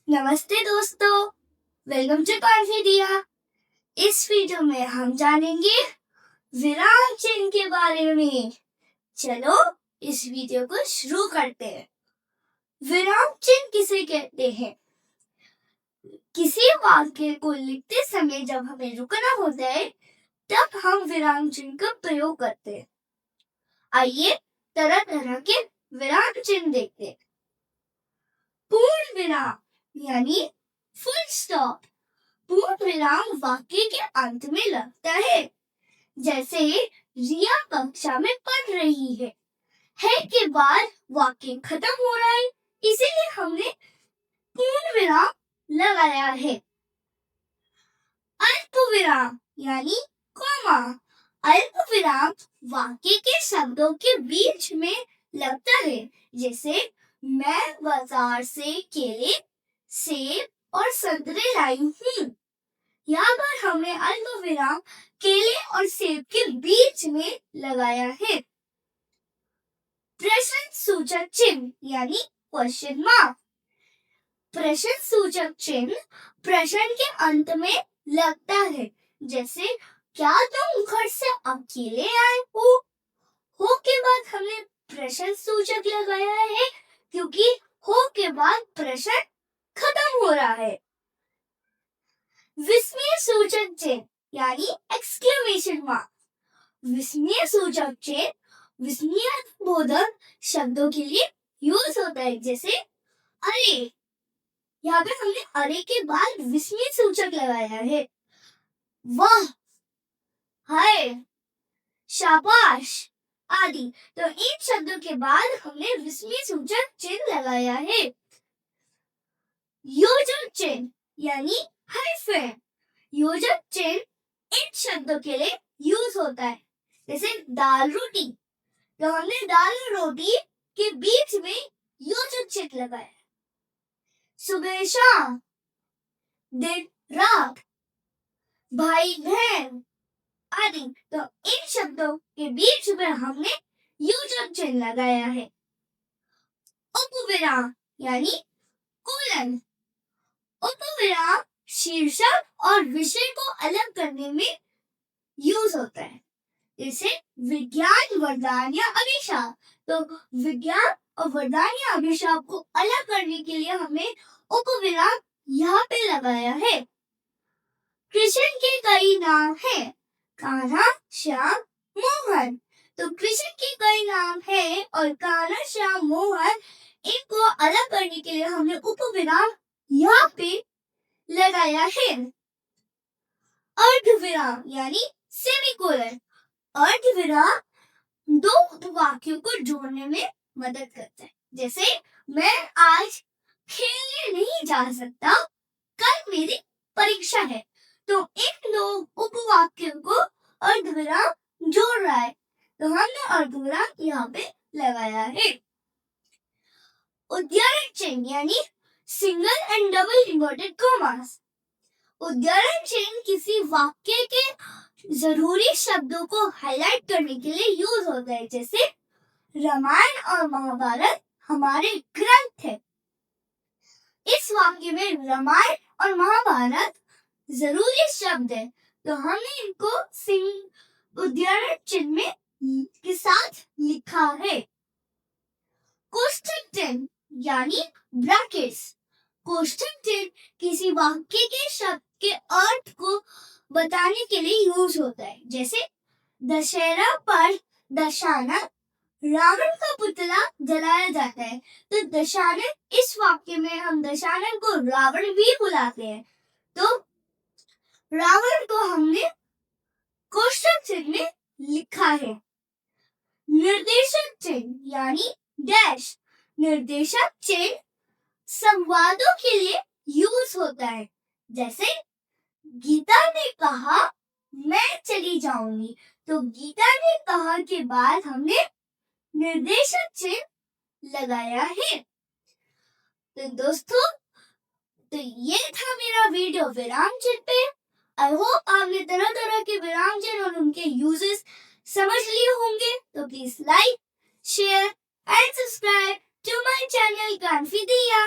नमस्ते दोस्तों, welcome to कॉन्फिडिया। इस वीडियो में हम जानेंगे विराम चिन्ह के बारे में। चलो इस वीडियो को शुरू करते हैं। विराम चिन्ह किसे कहते हैं? किसी वाक्य को लिखते समय जब हमें रुकना होता है तब हम विराम चिन्ह का प्रयोग करते हैं। आइए तरह तरह के विराम चिन्ह देखते हैं। पूर्ण विराम यानी फुल स्टॉप। पूर्ण विराम वाक्य के अंत में लगता है, जैसे रिया कक्षा में पढ़ रही है के बाद वाक्य खत्म हो रहा है, इसीलिए हमने पूर्ण विराम लगाया है। अल्प विराम यानी कॉमा। अल्प विराम वाक्य के शब्दों के बीच में लगता है, जैसे मैं बाजार से केले, सेब और संतरे लाई हूँ। यहाँ पर हमने अल्प विराम केले और सेब के बीच में लगाया है। प्रश्न सूचक चिन्ह यानी क्वेश्चन मार्क। प्रश्न सूचक चिन्ह प्रश्न के अंत में लगता है, जैसे क्या तुम घर से अकेले आए हो के बाद हमने प्रश्न सूचक लगाया है, क्योंकि हो के बाद प्रश्न खत्म हो रहा है। विस्मय सूचक चिन्ह यानी एक्सक्लेमेशन मार्क। विस्मय सूचक चिन्ह विस्मयबोधक शब्दों के लिए यूज होता है, जैसे अरे। यहाँ पे हमने अरे के बाद विस्मय सूचक लगाया है। वाह, हाय, शाबाश आदि। तो इन शब्दों के बाद हमने विस्मय सूचक चिन्ह लगाया है। योजक चिन्ह यानी हाइफन। योजक चिन्ह इन शब्दों के लिए यूज होता है, जैसे दाल रोटी। तो हमने दाल रोटी के बीच में योजक चिन्ह लगाया। सुबह शाम, दिन रात, भाई बहन आदि। तो इन शब्दों के बीच में हमने योजक चिन्ह लगाया है। उपविराम यानी कोलन। उपविराम शीर्षक और विषय को अलग करने में यूज होता है, जैसे विज्ञान, वरदान या अभिशाप। तो विज्ञान और वरदान या अभिशाप को अलग करने के लिए हमने उपविराम यहाँ पे लगाया है। कृष्ण के कई नाम हैं, कान्हा, श्याम, मोहन। तो कृष्ण के कई नाम हैं और कान्हा, श्याम, मोहन, इनको अलग करने के लिए हमने उपविराम यहाँ पे लगाया है। अर्धविराम यानी सेमीकोलन। अर्धविराम दो वाक्यों को जोड़ने में मदद करता है, जैसे मैं आज खेलने नहीं जा सकता, कल मेरी परीक्षा है। तो इन दो उपवाक्यों को अर्धविराम जोड़ रहा है, तो हमने अर्धविराम यहाँ पे लगाया है। उद्धरण चिन्ह यानी single and double inverted commas. उद्धरण चिन्ह किसी वाक्य के जरूरी शब्दों को हाईलाइट करने के लिए यूज होता है, जैसे रामायण और महाभारत हमारे ग्रंथ है। इस वाक्य में रामायण और महाभारत जरूरी शब्द है, तो हमने इनको उद्धरण चिन्ह में के साथ लिखा है। कोष्ठक चिन्ह यानी ब्रैकेट्स। कोष्ठक चिन्ह किसी वाक्य के शब्द के अर्थ को बताने के लिए यूज होता है, जैसे दशहरा पर दशानन, रावण का पुतला जलाया जाता है। तो दशानन, इस वाक्य में हम दशानन को रावण भी बुलाते हैं, तो रावण को हमने कोष्ठक चिन्ह में लिखा है। निर्देशक चिन्ह यानी डैश। निर्देशक चिन्ह संवादों के लिए यूज होता है, जैसे गीता ने कहा मैं चली जाऊंगी। तो गीता ने कहा के बाद हमने निर्देशक चिन्ह लगाया है। तो दोस्तों, तो ये था मेरा वीडियो विराम चिन्ह पे। आई होप आपने तरह तरह के विराम चिन्ह और उनके यूजेस समझ लिए होंगे। तो please like, share and subscribe to my channel कॉन्फिडिया।